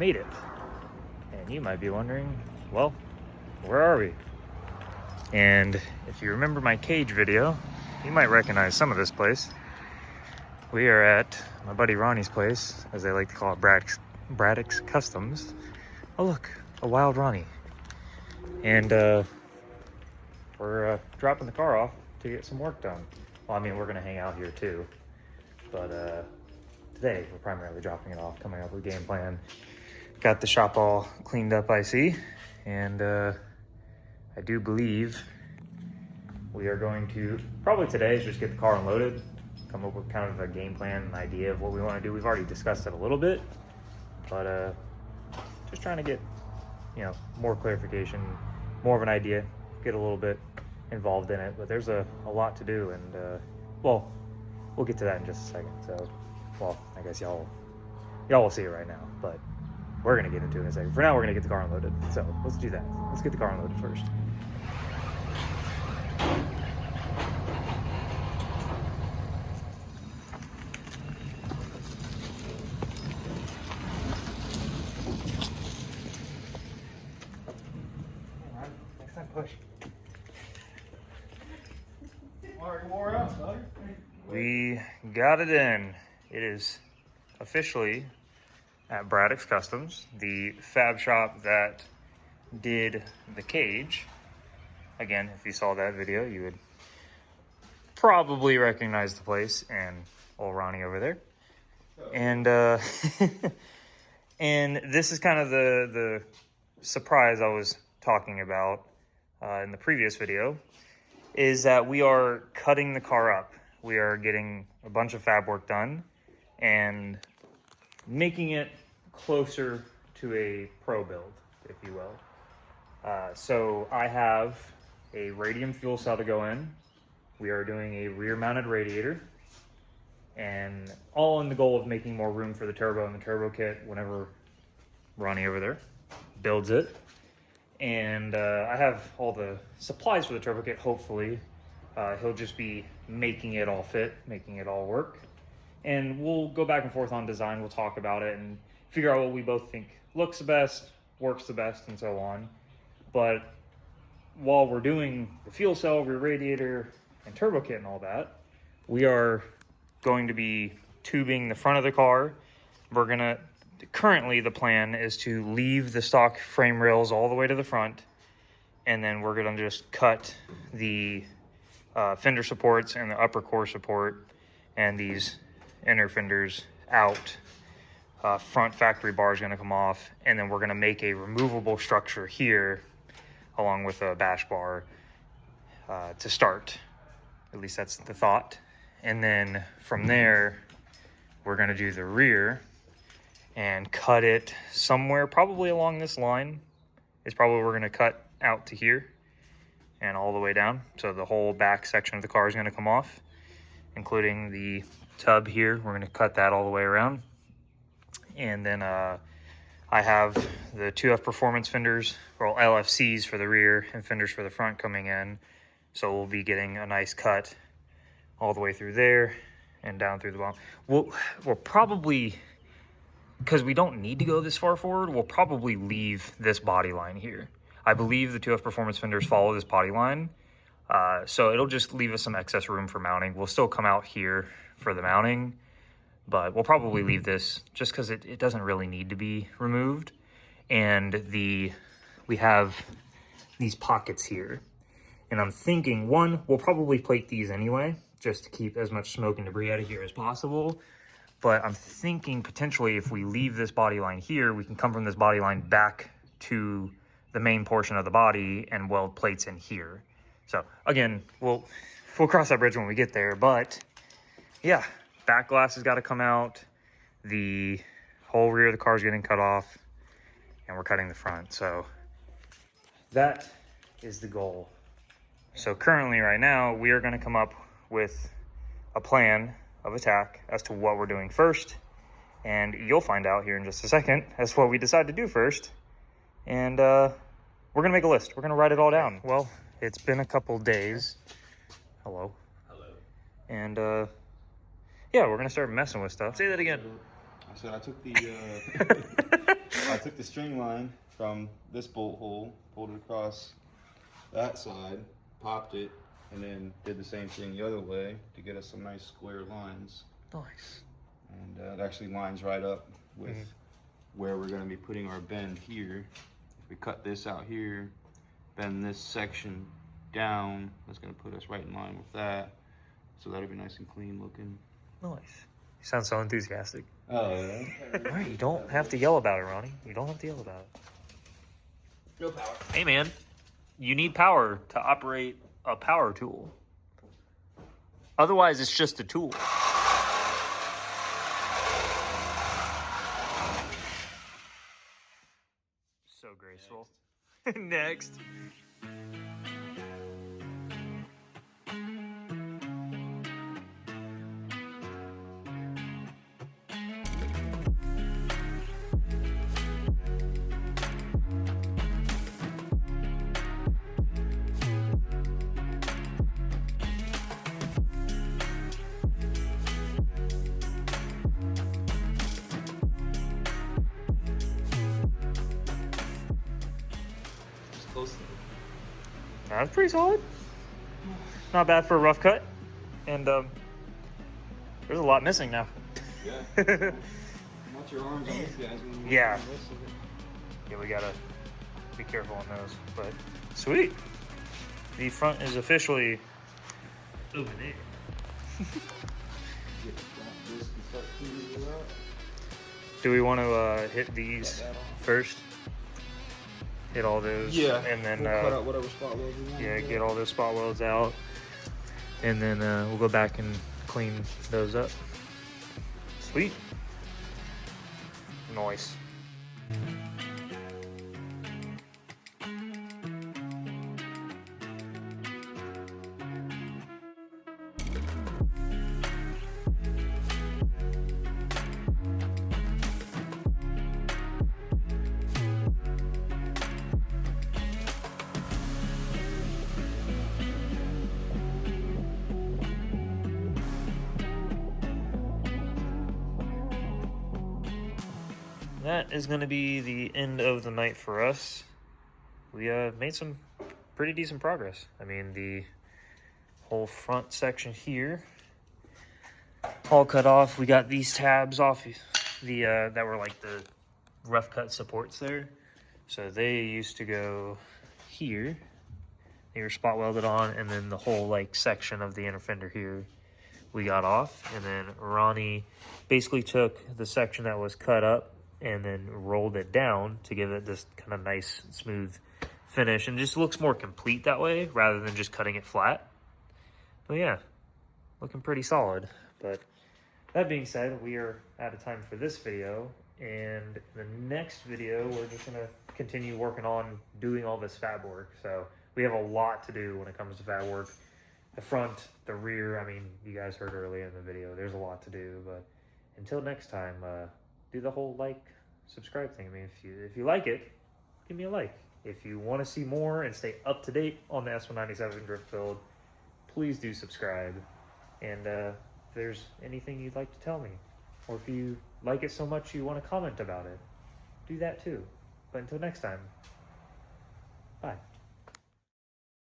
made it. And you might be wondering, well, where are we? And if you remember my cage video, you might recognize some of this place. We are at my buddy Ronnie's place, as they like to call it, Bradix Customs. Oh look, a wild Ronnie. And we're dropping the car off to get some work done. Well, I mean, we're gonna hang out here too, but today we're primarily dropping it off, coming up with a game plan. Got the shop all cleaned up, I see, and I do believe we are going to, probably today, is just get the car unloaded, come up with kind of a game plan, an idea of what we want to do. We've already discussed it a little bit, but just trying to get, you know, more clarification, more of an idea, get a little bit involved in it. But there's a lot to do, and well, we'll get to that in just a second. So, well, I guess y'all will see it right now, but we're gonna get into it in a second. For now, we're gonna get the car unloaded. So let's do that. Let's get the car unloaded first. Next time, push. We got it in. It is officially at Bradix Customs, the fab shop that did the cage. Again, if you saw that video, you would probably recognize the place and old Ronnie over there. And and this is kind of the surprise I was talking about in the previous video, is that we are cutting the car up. We are getting a bunch of fab work done and making it closer to a pro build, if you will. So I have a radium fuel cell to go in. We are doing a rear mounted radiator, and all in the goal of making more room for the turbo and the turbo kit whenever Ronnie over there builds it. And I have all the supplies for the turbo kit, hopefully. He'll just be making it all fit, making it all work. And we'll go back and forth on design. We'll talk about it and figure out what we both think looks the best, works the best, and so on. But while we're doing the fuel cell, rear radiator, and turbo kit and all that, we are going to be tubing the front of the car. Currently the plan is to leave the stock frame rails all the way to the front, and then we're gonna just cut the fender supports and the upper core support and these inner fenders out. Front factory bar is gonna come off, and then we're gonna make a removable structure here along with a bash bar to start. At least that's the thought. And then from there, we're gonna do the rear and cut it somewhere, probably along this line. It's probably we're gonna cut out to here and all the way down. So the whole back section of the car is gonna come off, including the tub here. We're gonna cut that all the way around. And then I have the 2F performance fenders, or LFCs for the rear and fenders for the front coming in. So we'll be getting a nice cut all the way through there and down through the bottom. We'll probably, because we don't need to go this far forward, we'll probably leave this body line here. I believe the 2F performance fenders follow this body line. So it'll just leave us some excess room for mounting. We'll still come out here for the mounting, but we'll probably leave this just because it doesn't really need to be removed. And we have these pockets here. And I'm thinking, one, we'll probably plate these anyway, just to keep as much smoke and debris out of here as possible. But I'm thinking potentially if we leave this body line here, we can come from this body line back to the main portion of the body and weld plates in here. So again, we'll cross that bridge when we get there. But yeah, back glass has got to come out. The whole rear of the car is getting cut off, and we're cutting the front. So that is the goal. So currently right now, we are going to come up with a plan of attack as to what we're doing first. And you'll find out here in just a second as to what we decide to do first. And we're going to make a list. We're going to write it all down. Well, it's been a couple days. Hello. Hello. And yeah, we're going to start messing with stuff. Say that again. I said I took the I took the string line from this bolt hole, pulled it across that side, popped it, and then did the same thing the other way to get us some nice square lines. Nice. And it actually lines right up with where we're going to be putting our bend here. If we cut this out here, bend this section down, that's going to put us right in line with that. So that'll be nice and clean looking. Nice. You sound so enthusiastic. Oh, yeah? All right, you don't have to yell about it, Ronnie. You don't have to yell about it. No power. Hey, man. You need power to operate a power tool. Otherwise, it's just a tool. So graceful. Next. Close. That's pretty solid. Not bad for a rough cut. And there's a lot missing now. Yeah. Watch your arms on these guys. When you Yeah. the rest of it. Yeah, we gotta be careful on those. But sweet. The front is officially over there. Get this and start cleaning it up. Do we want to hit these first? Hit all those. Yeah. And then we'll cut out whatever spot welds we want. yeah, get all those spot welds out. And then we'll go back and clean those up. Sweet. Nice. That is going to be the end of the night for us. We made some pretty decent progress. I mean, the whole front section here all cut off. We got these tabs off the that were like the rough cut supports there. So they used to go here. They were spot welded on, and then the whole like section of the inner fender here we got off. And then Ronnie basically took the section that was cut up and then rolled it down to give it this kind of nice smooth finish, and just looks more complete that way rather than just cutting it flat. But yeah, looking pretty solid. But that being said, we are out of time for this video, and the next video we're just gonna continue working on doing all this fab work. So we have a lot to do when it comes to fab work. The front, the rear, I mean, you guys heard earlier in the video, there's a lot to do. But until next time, do the whole like, subscribe thing. I mean, if you like it, give me a like. If you want to see more and stay up to date on the S197 Drift Build, please do subscribe. And if there's anything you'd like to tell me, or if you like it so much you want to comment about it, do that too. But until next time, bye.